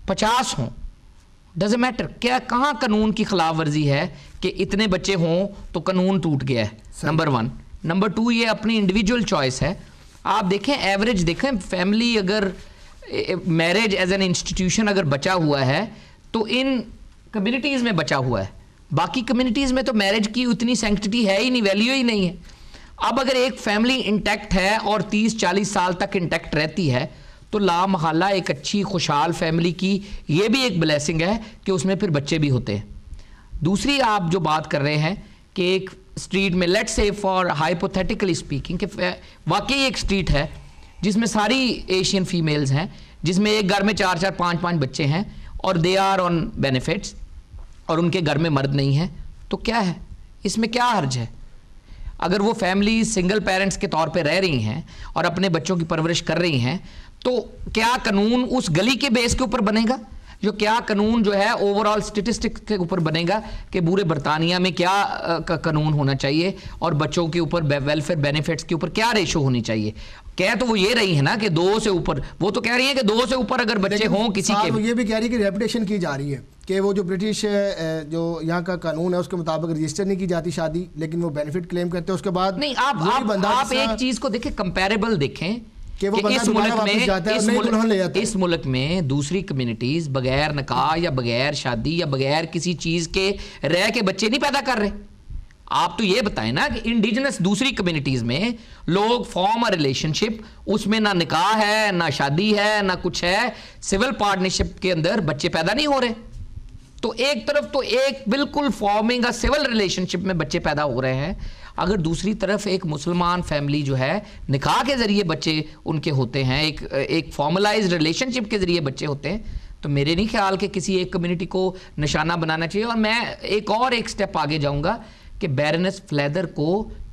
50 हों, डज इट मैटर। क्या कहाँ कानून की खिलाफ वर्जी है कि इतने बच्चे हों तो कानून टूट गया है? नंबर 1। नंबर 2, ये अपनी इंडिविजुअल चॉइस है। आप देखें एवरेज देखें, फैमिली अगर मैरिज एज एन इंस्टीट्यूशन अगर बचा हुआ है तो इन कम्युनिटीज़ में बचा हुआ है, बाकी कम्युनिटीज़ में तो मैरिज की उतनी सैंक्टिटी है ही नहीं, वैल्यू ही नहीं है। अब अगर एक फैमिली इंटैक्ट है और 30-40 साल तक इंटैक्ट रहती है तो ला महल्ला एक अच्छी खुशहाल फैमिली की ये भी एक ब्लेसिंग है कि उसमें फिर बच्चे भी होते हैं। दूसरी आप जो बात कर रहे हैं कि एक स्ट्रीट में, let's say for hypothetically speaking, कि वाकई एक स्ट्रीट है जिसमें सारी एशियन फीमेल्स हैं, जिसमें एक घर में 4-4 5-5 बच्चे हैं और दे आर ऑन बेनिफिट्स और उनके घर में मर्द नहीं है, तो क्या है इसमें, क्या हर्ज है? अगर वो फैमिली सिंगल पेरेंट्स के तौर पे रह रही हैं और अपने बच्चों की परवरिश कर रही हैं, तो क्या कानून उस गली के बेस के ऊपर बनेगा? जो क्या कानून जो है ओवरऑल स्टेटिस्टिक्स के ऊपर बनेगा कि पूरे बरतानिया में क्या कानून होना चाहिए और बच्चों के ऊपर वेलफेयर बेनिफिट्स के ऊपर क्या रेशो होनी चाहिए? कह तो वो ये रही है ना कि 2 से ऊपर, वो तो कह रही है कि 2 से ऊपर अगर बच्चे हों किसी के, वो ये भी कह रही है कि रेपुटेशन की जा रही है कि वो जो ब्रिटिश जो यहाँ का कानून है उसके मुताबिक रजिस्टर नहीं की जाती शादी, लेकिन वो बेनिफिट क्लेम करते हैं उसके बाद। नहीं, आप एक चीज को देखें, कंपेरेबल देखें कि वो बंदा दोबारा वापस जाता है और नई दुल्हन ले जाता है। इस मुल्क में दूसरी कम्युनिटीज बगैर निकाह या बगैर शादी या बगैर किसी चीज के रह के बच्चे नहीं पैदा कर रहे। आप तो ये बताएं ना कि इंडिजिनस दूसरी कम्युनिटीज में लोग फॉर्म अ रिलेशनशिप, उसमें ना निकाह है ना शादी है ना कुछ है, सिविल पार्टनरशिप के अंदर बच्चे पैदा नहीं हो रहे। तो एक तरफ तो एक बिल्कुल फॉर्मिंग अ सिविल रिलेशनशिप में बच्चे पैदा हो रहे हैं, अगर दूसरी तरफ एक मुसलमान फैमिली जो है निकाह के जरिए बच्चे उनके होते हैं, एक फॉर्मलाइज्ड रिलेशनशिप के जरिए बच्चे होते हैं, तो मेरे नहीं ख्याल कि किसी एक कम्युनिटी को निशाना बनाना चाहिए। और मैं एक स्टेप आगे जाऊंगा कि बैरनेस फ्लैदर को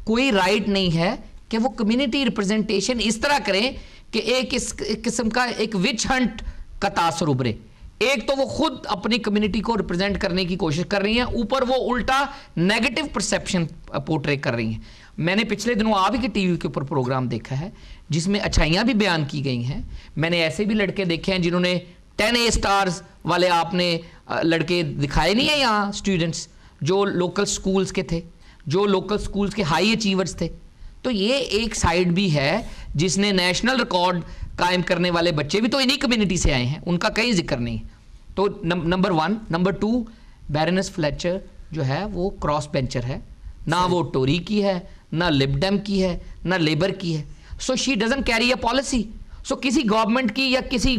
कोई राइट नहीं है कि वो कम्युनिटी रिप्रेजेंटेशन इस तरह करें कि एक इस किस्म का एक विच हंट का तासर उभरे। एक तो वो खुद अपनी कम्युनिटी को रिप्रेजेंट करने की कोशिश कर रही हैं, ऊपर वो उल्टा नेगेटिव परसेप्शन पोर्ट्रे कर रही हैं। मैंने पिछले दिनों आप ही के टीवी के ऊपर प्रोग्राम देखा है जिसमें अच्छाइयाँ भी बयान की गई हैं। मैंने ऐसे भी लड़के देखे हैं जिन्होंने 10 A स्टार्स वाले आपने लड़के दिखाए नहीं है यहाँ, स्टूडेंट्स जो लोकल स्कूल्स के थे, जो लोकल स्कूल्स के हाई अचीवर्स थे। तो ये एक साइड भी है जिसने नेशनल रिकॉर्ड कायम करने वाले बच्चे भी तो इन्हीं कम्युनिटी से आए हैं, उनका कहीं जिक्र नहीं। तो नंबर 1। नंबर 2, बैरनेस फ्लेचर जो है वो क्रॉस बेंचर है, ना वो टोरी की है, ना लिबडेम की है, ना लेबर की है। So she doesn't carry a policy. So किसी गवर्नमेंट की या किसी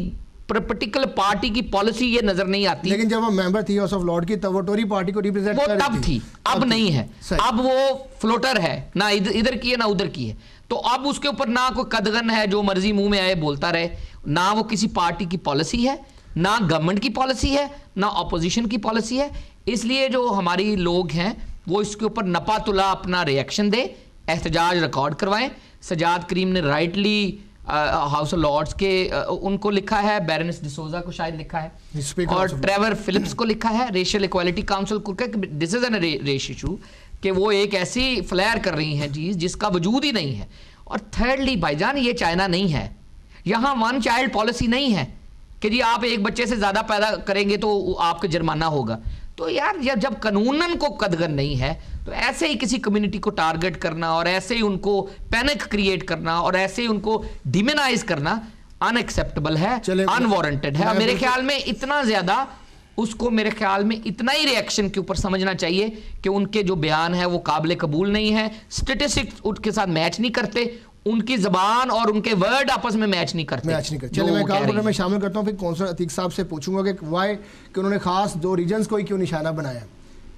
पर्टिकुलर पार्टी की पॉलिसी ये नजर नहीं आती। लेकिन जब वो मेंबर थी हाउस ऑफ लॉर्ड की तब वो टोरी पार्टी को रिप्रेजेंट कर रही थी, अब नहीं है। अब वो फ्लोटर है, ना इधर की है ना उधर की है। तो अब उसके ऊपर ना कोई कदगन है जो मर्जी मुंह में आए बोलता रहे, ना वो किसी पार्टी की पॉलिसी है, ना गवर्नमेंट की पॉलिसी है, ना ऑपोजिशन की पॉलिसी है। इसलिए जो हमारी लोग हैं वो इसके ऊपर नपा तुला अपना रिएक्शन दे, एहतजाज रिकॉर्ड करवाएं। सजाद करीम ने राइटली हाउस ऑफ लॉर्ड्स के उनको लिखा है, बैरनेस डिसोजा को शायद लिखा है, और ट्रेवर फिलिप्स को लिखा है, रेशियल इक्वालिटी काउंसिल को, दिस इज एन रेश इशू कि वो एक ऐसी फ्लेयर कर रही हैं चीज जिसका वजूद ही नहीं है। और थर्डली भाईजान, ये चाइना नहीं है, यहाँ 1 चाइल्ड पॉलिसी नहीं है कि जी आप एक बच्चे से ज्यादा पैदा करेंगे तो आपका जुर्माना होगा। तो यार जब कानूनन को कदगन नहीं है तो ऐसे ही किसी कम्युनिटी को टारगेट करना और ऐसे ही उनको पैनिक क्रिएट करना और ऐसे ही उनको डिमोनाइज करना अनएक्सेप्टेबल है, अनवारंटेड है। मेरे ख्याल में इतना ज्यादा उसको मेरे ख्याल में इतना ही रिएक्शन के ऊपर समझना चाहिए कि उनके जो बयान है वो काबिल कबूल नहीं है, स्टेटिस्टिक्स उनके साथ मैच नहीं करते, उनकी जबान और उनके वर्ड आपस में मैच नहीं करते। चलिए मैं कॉल में शामिल करता हूँ, फिर कौंसलर अतीक साहब से पूछूंगा कि वाई कि उन्होंने खास 2 रीजन्स को ही क्यों निशाना बनाया,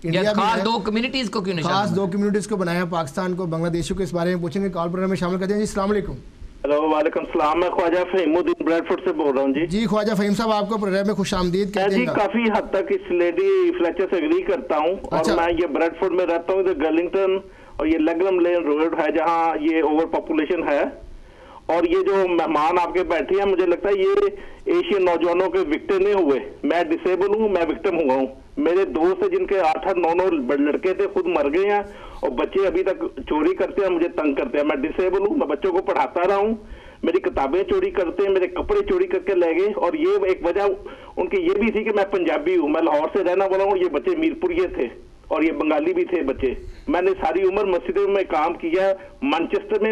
इंडिया खास 2 कम्युनिटीज को क्यों निशाना, खास 2 कम्युनिटीज को बनाया, पाकिस्तान को, बांग्लादेशियों को, इस बारे में पूछेंगे। कॉल प्रोग्राम में शामिल करते हैं। जी अस्सलाम वालेकुम। हेलो वालेकुम सलाम, मैं ख्वाजा फहीमुद्दीन ब्रैडफोर्ड से बोल रहा हूँ। जी ख्वाजा फहीम साहब, आपको प्रोग्राम में खुशामदीद कहते हैं। जी काफी हद तक इस लेडी फ्लेचर से एग्री करता हूँ। और मैं ये ब्रैडफोर्ड में रहता हूँ, इधर गर्लिंगटन और ये लेगलम लेन रोड है जहाँ ये ओवर पॉपुलेशन है। और ये जो मेहमान आपके बैठे हैं, मुझे लगता है ये एशियन नौजवानों के विक्टिम नहीं हुए। मैं डिसेबल हूँ, मैं विक्टिम हुआ हूँ। मेरे दोस्त है जिनके 8-9 लड़के थे, खुद मर गए हैं और बच्चे अभी तक चोरी करते हैं, मुझे तंग करते हैं। मैं डिसेबल हूँ, मैं बच्चों को पढ़ाता रहा हूँ, मेरी किताबें चोरी करते हैं, मेरे कपड़े चोरी करके ले गए। और ये एक वजह उनकी ये भी थी कि मैं पंजाबी हूँ, मैं लाहौर से रहना वाला हूँ। ये बच्चे मीरपुरिये थे और ये बंगाली भी थे बच्चे। मैंने सारी उम्र मस्जिदों में काम किया, मैनचेस्टर में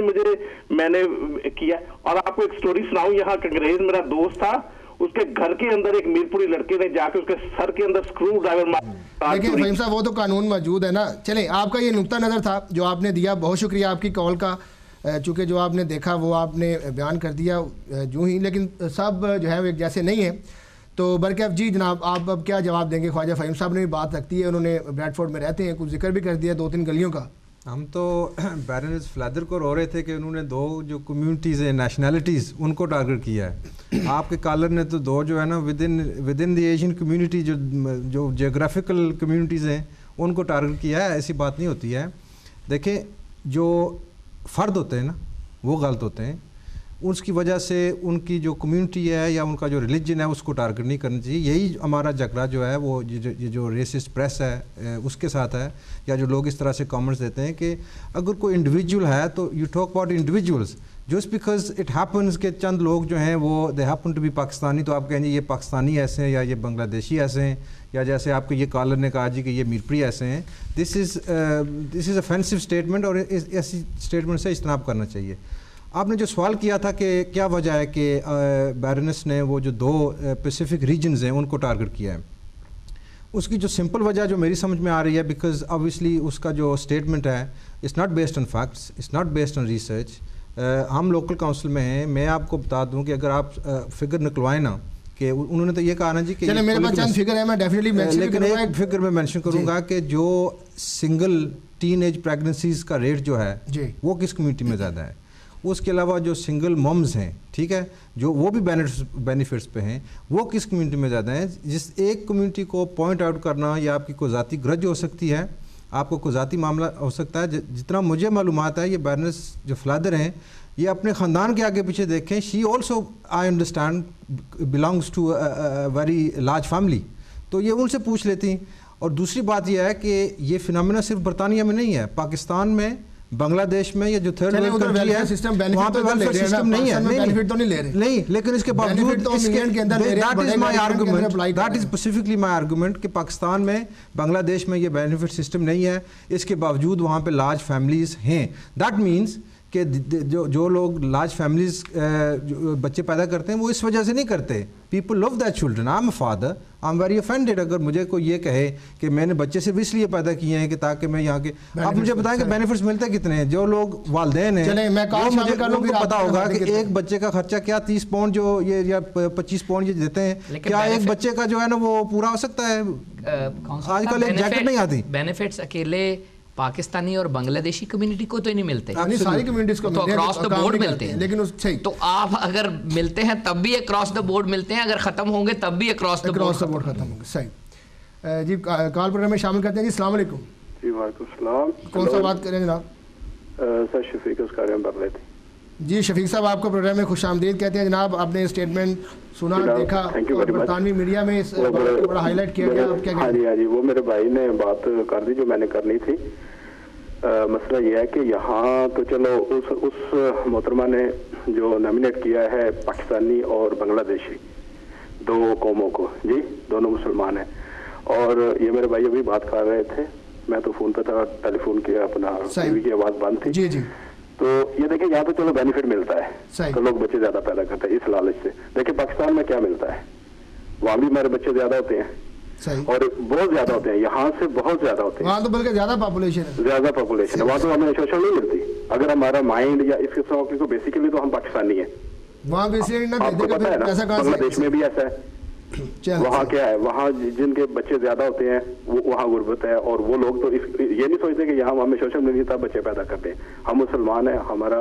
मैंने किया। और आपको एक स्टोरी सुनाऊं, यहाँ अंग्रेज मेरा दोस्त था, उसके घर के अंदर एक मीरपुरी लड़के ने जाके उसके सर के अंदर स्क्रू ड्राइवर मार। लेकिन फहीम साहब वो तो कानून मौजूद है ना। चले, आपका ये नुक्ता नज़र था जो आपने दिया, बहुत शुक्रिया आपकी कॉल का। चूँकि जो आपने देखा वो आपने बयान कर दिया यूँ ही, लेकिन सब जो है वो एक जैसे नहीं है। तो बरकैफ जी जनाब, आप अब क्या जवाब देंगे? ख्वाजा फहीम साहब ने भी बात रखती है, उन्होंने ब्रैडफोर्ड में रहते हैं, कुछ जिक्र भी कर दिया 2-3 गलियों का। हम तो बैरनेस फ्लैदर को रो रहे थे कि उन्होंने 2 जो कम्युनिटीज़ हैं, नेशनैलिटीज़, उनको टारगेट किया है। आपके कॉलर ने तो 2 जो है ना with in the Asian community जो जियोग्राफिकल कम्युनिटीज़ हैं उनको टारगेट किया है। ऐसी बात नहीं होती है। देखें, जो फ़र्द होते हैं ना वो गलत होते हैं, उसकी वजह से उनकी जो कम्युनिटी है या उनका जो रिलीजन है उसको टारगेट नहीं करना चाहिए। यही हमारा झगड़ा जो है वो ये जो रेसिस्ट प्रेस है उसके साथ है, या जो लोग इस तरह से कमेंट्स देते हैं कि अगर कोई इंडिविजुअल है तो you talk about individuals, just because it happens के चंद लोग जो हैं वो they happen to be Pakistani, तो आप कहेंगे ये पाकिस्तानी ऐसे हैं या ये बांग्लादेशी ऐसे हैं, या जैसे आपके ये कॉलर ने कहा जी कि ये मीरपुरी ऐसे हैं। दिस इज़ ऑफेंसिव स्टेटमेंट और ऐसी स्टेटमेंट से इज्तनाब करना चाहिए। आपने जो सवाल किया था कि क्या वजह है कि बैरनेस ने वो जो 2 पैसिफिक रीजन्स हैं उनको टारगेट किया है, उसकी जो सिंपल वजह जो मेरी समझ में आ रही है, बिकॉज ऑब्वियसली उसका जो स्टेटमेंट है it's not based on facts, it's not based on research. हम लोकल काउंसिल में हैं, मैं आपको बता दूं कि अगर आप फिगर निकलवाएं ना, कि उन्होंने तो ये कहा ना जी कि मेरे पास चंद फिगर है, मैं डेफिनेटली मेंशन लेकिन एक फिगर मैं मेंशन करूंगा कि जो सिंगल टीनेज प्रेगनेंसीज का रेट जो है वो किस कम्युनिटी में ज़्यादा है। उसके अलावा जो सिंगल मम्स हैं, ठीक है, जो वो भी बेनिफिट्स पे हैं, वो किस कम्युनिटी में ज़्यादा हैं। जिस एक कम्युनिटी को पॉइंट आउट करना या आपकी कोई ज़ाती ग्रज हो सकती है, आपको कोई ज़ाती मामला हो सकता है। जितना मुझे मालूमात है, ये बैरनेस जो फ्लादर हैं ये अपने ख़ानदान के आगे पीछे देखें, she also I understand belongs to very large family, तो ये उनसे पूछ लेती। और दूसरी बात यह है कि ये फिनोमेना सिर्फ बरतानिया में नहीं है, पाकिस्तान में, बांग्लादेश में, या जो थर्ड वर्ल्ड कंट्री है वहाँ पे वेलफेयर सिस्टम नहीं है। नहीं, लेकिन इसके बावजूद that is my argument, that is specifically my argument कि पाकिस्तान में, बांग्लादेश में ये बेनिफिट सिस्टम नहीं है, इसके बावजूद वहाँ पे लार्ज फैमिलीज हैं। दैट मीन्स कि जो लोग लार्ज फैमिलीज बच्चे पैदा करते हैं वो इस वजह से नहीं करते। People love that children. I am a father, I am very offended अगर मुझे कोई ये कहे कि मैंने बच्चे सिर्फ इसलिए पैदा किए हैं कि ताकि मैं यहाँ के, आप मुझे बताएं कि बेनिफिट्स मिलते कितने हैं। जो लोग वालिदैन हैं उनको पता होगा कि एक बच्चे का खर्चा क्या 30 पाउंड जो ये या 25 पाउंड ये देते हैं, क्या एक बच्चे का जो है ना वो पूरा हो सकता है? आजकल एक जैकेट नहीं आती। बेनिफिट्स अकेले पाकिस्तानी और बांग्लादेशी कम्युनिटी को तो नहीं मिलते, सारी कम्युनिटीज को तो अक्रॉस द बोर्ड मिलते हैं। लेकिन तो आप अगर मिलते हैं तब भी अक्रॉस द बोर्ड मिलते हैं, अगर खत्म होंगे तब भी अक्रॉस द बोर्ड खत्म होंगे। सही जी, कॉल प्रोग्राम में शामिल करते हैं जी। अस्सलाम वालेकुम। जी वालेकुम सलाम। कौन सा बात करें जनाब? सर शफीक उसका कर लेते जी। शफीक साहब, आपको प्रोग्राम में खुशामदीद कहते हैं जनाब। आपने स्टेटमेंट सुना, देखा, और बरतानवी मीडिया में इस बड़ा हाईलाइट किया गया, आप क्या कहेंगे? हाँ जी, हाँ जी, वो मेरे भाई ने बात कर दी जो मैंने करनी थी। मसला ये है कि यहाँ तो चलो उस मोहतरमा ने जो नॉमिनेट किया है पाकिस्तानी और बांग्लादेशी 2 कौमों को, जी दोनों मुसलमान हैं, और ये मेरे भाई अभी बात कर रहे थे, मैं तो फोन पे था, टेलीफोन किया, अपना टीवी की आवाज़ बंद थी। जी जी। तो ये देखिए यहाँ तो चलो बेनिफिट मिलता है, तो लोग बच्चे ज्यादा पैदा करते हैं इस लालच से। देखिए पाकिस्तान में क्या मिलता है, वहाँ भी हमारे बच्चे ज्यादा होते हैं और बहुत ज्यादा होते हैं, यहाँ से बहुत ज्यादा होते हैं। वहाँ तो बल्कि ज्यादा पॉपुलेशन है, ज्यादा पॉपुलेशन है वहाँ, तो हमें सोशल नहीं मिलती। अगर हमारा माइंड या इसके किस्म को बेसिकली तो हम पाकिस्तानी है, वहाँ बेसिकली आपको पता है ना, बांग्लादेश में भी ऐसा है। वहाँ क्या है, वहाँ जिनके बच्चे ज्यादा होते हैं वो वहाँ गुर्बत है, और वो लोग तो ये नहीं सोचते कि यहाँ हमें सोशल नहीं था बच्चे पैदा करते हैं। हम मुसलमान है, हमारा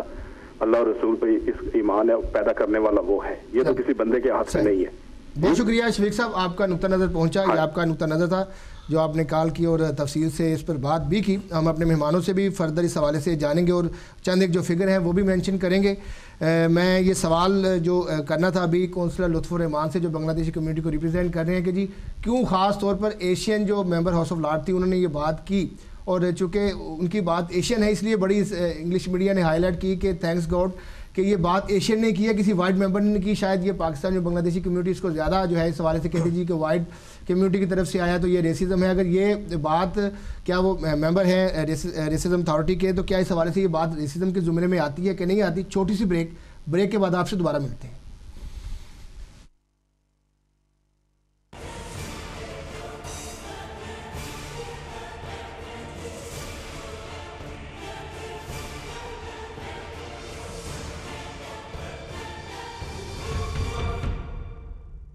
अल्लाह और रसूल पे इस ईमान है, पैदा करने वाला वो है, ये तो किसी बंदे के हाथ से नहीं है। बहुत शुक्रिया शफीक साहब, आपका नुक्ता नज़र पहुंचा। ये आपका नुक्ता नज़र था जो आपने कॉल की और तफसील से इस पर बात भी की। हम अपने मेहमानों से भी फर्दर इस हवाले से जानेंगे और चंद एक जो फिगर हैं वो भी मेंशन करेंगे। मैं ये सवाल जो करना था अभी कौंसलर लुत्फुर रहमान से, जो बांग्लादेशी कम्युनिटी को रिप्रेजेंट कर रहे हैं, कि जी क्यों ख़ास तौर पर एशियन जो मेंबर हाउस ऑफ लॉर्ड थी उन्होंने ये बात की, और चूँकि उनकी बात एशियन है इसलिए बड़ी इंग्लिश मीडिया ने हाईलाइट की कि थैंक्स गॉड कि ये बात एशियन ने की है, किसी वाइट मेंबर ने की। शायद ये पाकिस्तानी और बांग्लादेशी कम्युनिटी इसको ज़्यादा जो है इस हवाले से कहती जी कि वाइट कम्युनिटी की तरफ से आया तो ये रेसिज्म है। अगर ये बात, क्या वो मेंबर है रेसिज्म अथॉरिटी के, तो क्या इस हवाले से ये बात रेसिज्म के ज़ुमरे में आती है कि नहीं आती? छोटी सी ब्रेक के बाद आपसे दोबारा मिलते हैं।